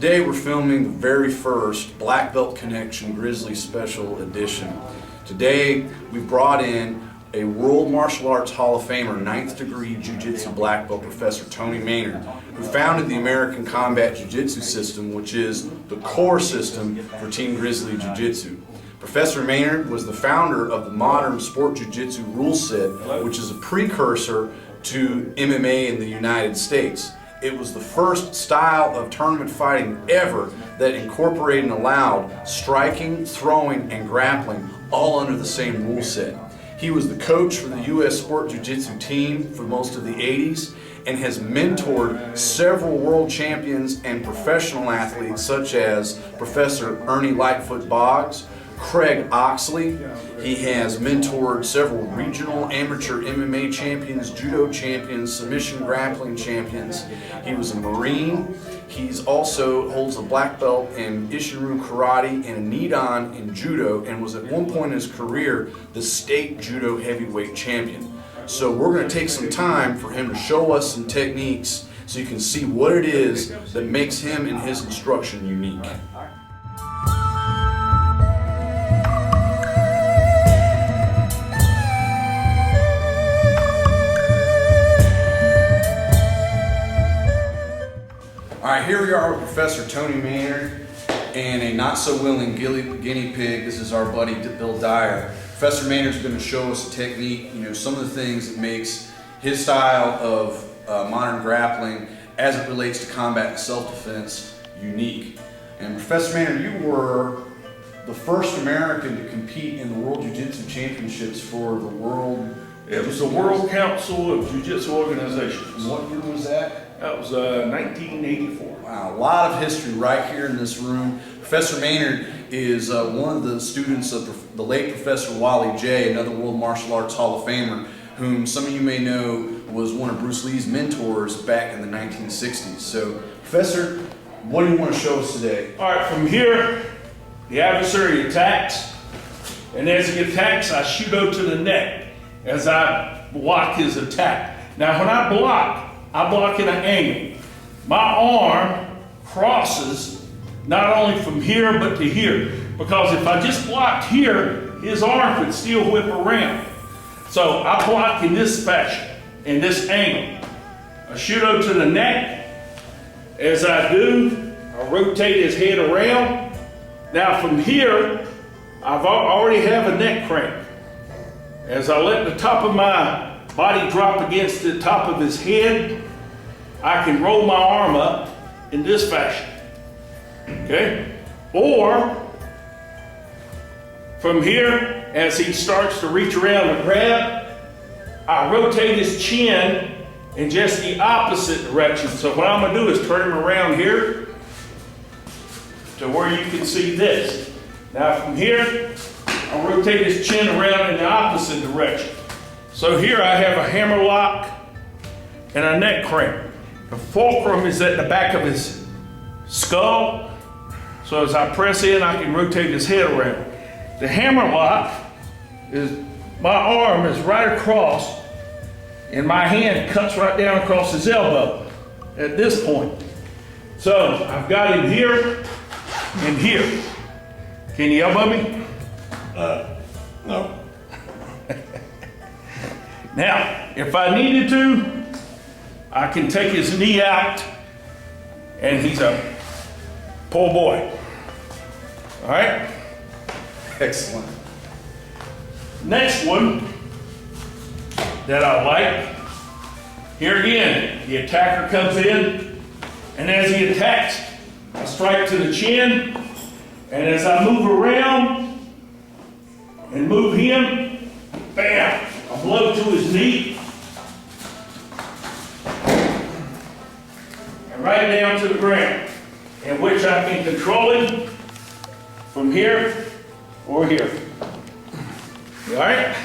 Today we're filming the very first Black Belt Connection Grizzly Special Edition. Today we've brought in a World Martial Arts Hall of Famer, 9th degree Jiu-Jitsu Black Belt Professor Tony Maynard, who founded the American Combat Jujitsu system, which is the core system for Team Grizzly Jiu-Jitsu. Professor Maynard was the founder of the modern sport jiu-jitsu rule set, which is a precursor to MMA in the United States. It was the first style of tournament fighting ever that incorporated and allowed striking, throwing, and grappling all under the same rule set. He was the coach for the U.S. Sport Jiu-Jitsu team for most of the 80s and has mentored several world champions and professional athletes such as Professor Ernie Lightfoot Boggs, Craig Oxley. He has mentored several regional amateur MMA champions, judo champions, submission grappling champions. He was a Marine. He's also holds a black belt in Ishiru Karate and a Nidan in judo, and was at one point in his career the state judo heavyweight champion. So we're going to take some time for him to show us some techniques so you can see what it is that makes him and his instruction unique. Alright, here we are with Professor Tony Maynard and a not-so-willing guinea pig. This is our buddy Bill Dyer. Professor Maynard's going to show us a technique, some of the things that makes his style of modern grappling as it relates to combat and self-defense unique. And Professor Maynard, you were the first American to compete in the World Jiu-Jitsu Championships for the World... It was the World Council of Jiu-Jitsu Organizations. What year was that? That was 1984. Wow, a lot of history right here in this room. Professor Maynard is one of the students of the late Professor Wally J., another World Martial Arts Hall of Famer, whom some of you may know was one of Bruce Lee's mentors back in the 1960s. So, Professor, what do you want to show us today? All right, from here, the adversary attacks, and as he attacks, I shoot out to the neck as I block his attack. Now, when I block in an angle. My arm crosses not only from here but to here, because if I just blocked here, his arm could still whip around. So I block in this fashion, in this angle. I shoot out to the neck. As I do, I rotate his head around. Now from here, I've already have a neck crank. As I let the top of my body drop against the top of his head, I can roll my arm up in this fashion, okay? Or, from here, as he starts to reach around and grab, I rotate his chin in just the opposite direction. So what I'm gonna do is turn him around here to where you can see this. Now from here, I'll rotate his chin around in the opposite direction. So here I have a hammer lock and a neck crank. The fulcrum is at the back of his skull. So as I press in, I can rotate his head around. The hammer lock is, my arm is right across and my hand cuts right down across his elbow at this point. So I've got him here and here. Can you elbow me? No. Now, if I needed to, I can take his knee out, and he's a poor boy. All right? Excellent. Next one that I like, here again, the attacker comes in, and as he attacks, I strike to the chin, and as I move around and move him, bam! A blow to his knee, and right down to the ground, in which I can control him from here or here. You all right?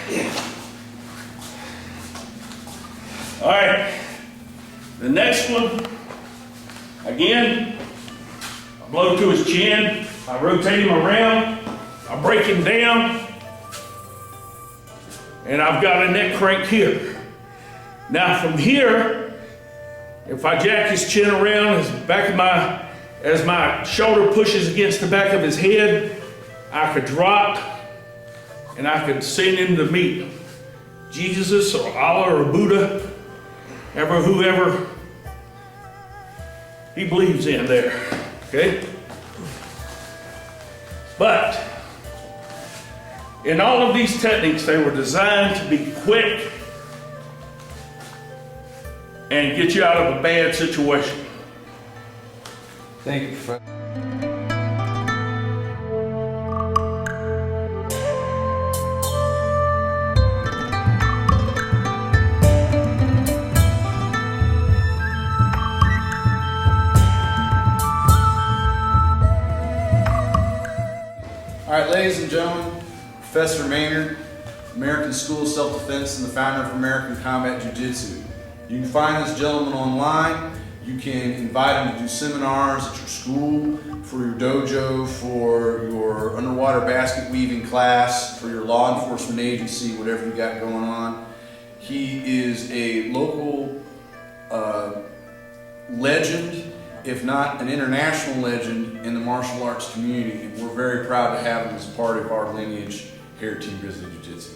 All right. The next one, again, a blow to his chin, I rotate him around, I break him down, and I've got a neck crank here. Now from here, if I jack his chin around his back of my as my shoulder pushes against the back of his head, I could drop and I could send him to meet Jesus or Allah or Buddha, whoever he believes in there, okay? But in all of these techniques, they were designed to be quick and get you out of a bad situation. Thank you, Professor. All right, ladies and gentlemen, Professor Maynard, American School of Self-Defense and the founder of American Combat Jujitsu. You can find this gentleman online. You can invite him to do seminars at your school, for your dojo, for your underwater basket weaving class, for your law enforcement agency, whatever you got going on. He is a local legend, if not an international legend, in the martial arts community, and we're very proud to have him as part of our lineage here at Team Grizzly Jiu-Jitsu.